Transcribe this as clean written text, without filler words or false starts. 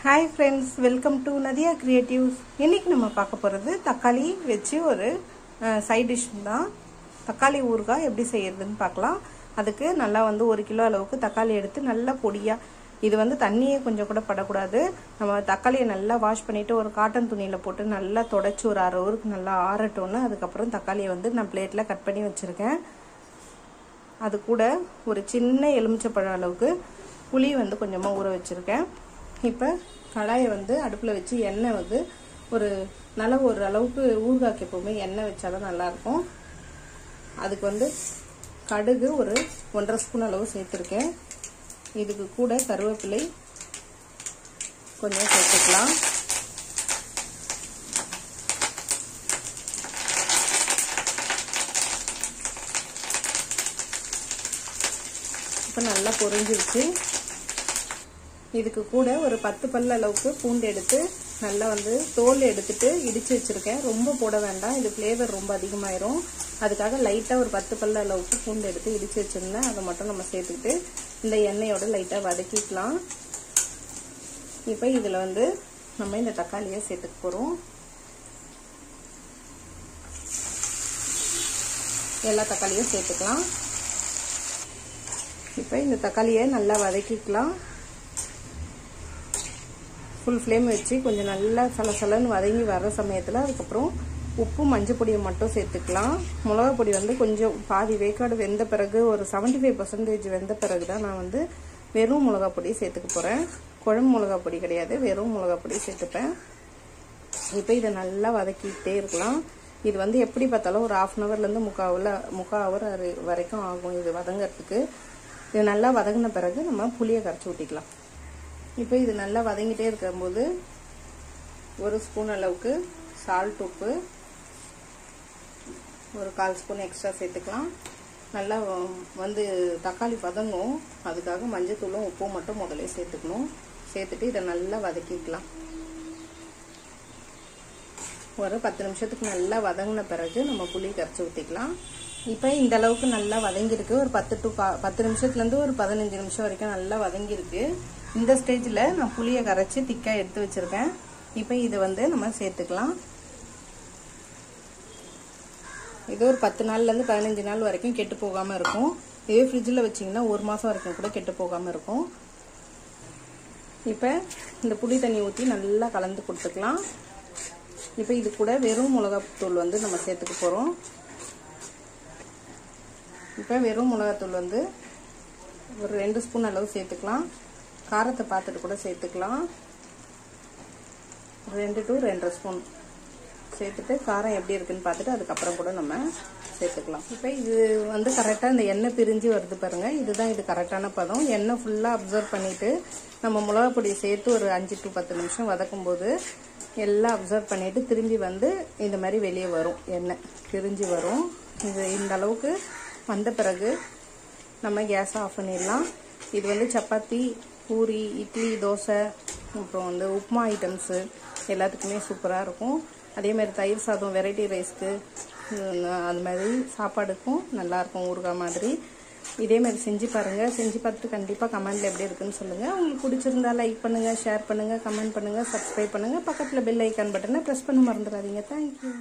hi friends welcome to Nadiya creatives இன்னைக்கு நம்ம பார்க்க போறது தக்காளி வெச்சு ஒரு சைடு டிஷ் தான் தக்காளி ஊறுகாய் எப்படி செய்யறதுன்னு பார்க்கலாம் அதுக்கு நல்லா வந்து 1 கிலோ அளவுக்கு தக்காளி எடுத்து நல்லா பொடியா இது வந்து தண்ணியே கொஞ்சம் கூட படக்கூடாது நம்ம தக்காளியை நல்லா வாஷ் பண்ணிட்டு ஒரு காட்டன் துணியில போட்டு நல்லா தொடச்சி ஒரு 1/2 ஹவருக்கு நல்லா ஆறட்டோம்னா அதுக்கு அப்புறம் தக்காளியை வந்து நான் பிளேட்ல கட் பண்ணி வச்சிருக்கேன் அது கூட ஒரு சின்ன எலுமிச்சைப்பழம் அளவுக்கு புளி வந்து கொஞ்சமா ஊற வச்சிருக்கேன் இப்போ கடாயை வந்து அடுப்புல வச்சு எண்ணெய் வந்து ஒரு நல்ல ஒரு அளவுக்கு ஊறுகாய்க்கு எப்பவுமே எண்ணெய் வச்சாதான் நல்லா இருக்கும் அதுக்கு வந்து கடுகு ஒரு 1.5 ஸ்பூன் அளவு சேர்த்திருக்கேன் இதுக்கு கூட கருவேப்பிலை கொஞ்சம் சேர்த்துக்கலாம் இப்போ நல்லா பொரிஞ்சிருச்சு இதுக்கு கூட ஒரு 10 பல்ல அளவுக்கு பூண்டு எடுத்து நல்லா வந்து தோல் எடுத்துட்டு இடிச்சு வச்சிருக்கேன் ரொம்ப போட வேண்டாம் இது ஃப்ளேவர் ரொம்ப அதிகமாயிரும் அதுக்காக லைட்டா ஒரு 10 பல்ல அளவுக்கு பூண்டு எடுத்து இடிச்சு வச்சிருந்தேன் அதை மட்டும் நம்ம சேர்த்துக்கிட்டு இந்த எண்ணெயோட லைட்டா வதக்கிக்கலாம் இப்போ இதுல வந்து நம்ம இந்த தக்காளியை சேர்த்துக்க போறோம் எல்லா தக்காளியும் சேர்த்துக்கலாம் இப்போ இந்த தக்காளியை நல்லா வதக்கிக்கலாம் ஃபுல் ஃப்ளேம் வச்சு கொஞ்சம் நல்லா சலசலன்னு வதங்கி வர சமயத்தில் அதுக்கப்புறம் உப்பு மஞ்சள் பொடியை மட்டும் சேர்த்துக்கலாம் மிளகா பொடி வந்து கொஞ்சம் பாதி வேக்காடு வெந்த பிறகு ஒரு 75% வெந்த பிறகு தான் நான் வந்து வெறும் மிளகா பொடி சேர்த்துக்க போகிறேன் குழம்பு மிளகா பொடி கிடையாது வெறும் மிளகா பொடி சேர்த்துப்பேன் இப்போ இதை நல்லா வதக்கிட்டே இருக்கலாம் இது வந்து எப்படி பார்த்தாலும் ஒரு 1/2 ஹவர்லேருந்து 3/4 ஹவர் வரைக்கும் ஆகும் இது வதங்கிறதுக்கு இது நல்லா வதங்கின பிறகு நம்ம புளியை கரைச்சி ஊற்றிக்கலாம் இப்போ இது நல்லா வதங்கிட்டே இருக்கும்போது 1 ஸ்பூன் அளவுக்கு சால்ட் உப்பு ஒரு 1/4 ஸ்பூன் எக்ஸ்ட்ரா சேர்த்துக்கலாம் நல்லா வந்து தக்காளி வதங்கும் அதுக்காக மஞ்சத்தூளும் உப்பும் மட்டும் முதல்ல சேர்த்துக்கணும் சேர்த்துட்டு இதை நல்லா வதக்கிக்கலாம் ஒரு 10 நிமிஷத்துக்கு நல்லா வதங்கின பிறகு நம்ம புளி கரைச்சி ஊற்றிக்கலாம் இப்போ இந்த அளவுக்கு நல்லா வதங்கிருக்கு ஒரு 10 நிமிஷத்துலேருந்து ஒரு 15 நிமிஷம் வரைக்கும் நல்லா வதங்கிருக்கு இந்த ஸ்டேஜில் நான் புளியை கரைச்சி திக்காக எடுத்து வச்சிருக்கேன் இப்போ இதை வந்து நம்ம சேர்த்துக்கலாம் இது ஒரு 10 நாள்லேருந்து 15 நாள் வரைக்கும் கெட்டு போகாமல் இருக்கும் இதே ஃப்ரிட்ஜில் வச்சிங்கன்னா 1 மாதம் வரைக்கும் கூட கெட்டு போகாமல் இருக்கும் இப்போ இந்த புளி தண்ணி ஊற்றி நல்லா கலந்து கொடுத்துக்கலாம் இப்போ இது கூட வெறும் மிளகாத்தூள் வந்து நம்ம சேர்த்துக்க போகிறோம் இப்போ வெறும் மிளகாத்தூள் வந்து ஒரு 2 ஸ்பூன் அளவு சேர்த்துக்கலாம் காரத்தை பார்த்துட்டு கூட சேர்த்துக்கலாம் 2 to 2.5 ஸ்பூன் சேர்த்துட்டு காரம் எப்படி இருக்குன்னு பார்த்துட்டு அதுக்கப்புறம் கூட நம்ம சேர்த்துக்கலாம் இப்போ இது வந்து கரெக்டாக இந்த எண்ணெய் பிரிஞ்சு வருது பாருங்க இதுதான் இது கரெக்டான பதம் எண்ணெய் ஃபுல்லாக அப்சர்வ் பண்ணிட்டு நம்ம மிளகா பொடியை சேர்த்து ஒரு 5 to 10 நிமிஷம் வதக்கும் போது எல்லாம் அப்சர்வ் பண்ணிட்டு திரும்பி வந்து இந்த மாதிரி வெளியே வரும் எண்ணெய் பிரிஞ்சு வரும் இது இந்த அளவுக்கு வந்த பிறகு நம்ம கேஸை ஆஃப் பண்ணிடலாம் இது வந்து சப்பாத்தி பூரி இட்லி தோசை அப்புறம் வந்து உப்புமா ஐட்டம்ஸு எல்லாத்துக்குமே சூப்பராக இருக்கும் அதே மாதிரி தயிர் சாதம் வெரைட்டி ரைஸ்க்கு அது மாதிரி சாப்பாடுக்கும் நல்லாயிருக்கும் ஊறுகாய் மாதிரி இதே மாதிரி செஞ்சு பாருங்கள் செஞ்சு பார்த்துட்டு கண்டிப்பாக கமெண்ட்டில் எப்படி இருக்குன்னு சொல்லுங்கள் உங்களுக்கு பிடிச்சிருந்தா லைக் பண்ணுங்கள் ஷேர் பண்ணுங்கள் கமெண்ட் பண்ணுங்கள் சப்ஸ்கிரைப் பண்ணுங்கள் பக்கத்தில் பெல் ஐக்கான் பட்டனை ப்ரெஸ் பண்ண மறந்துடாதீங்க தேங்க்யூ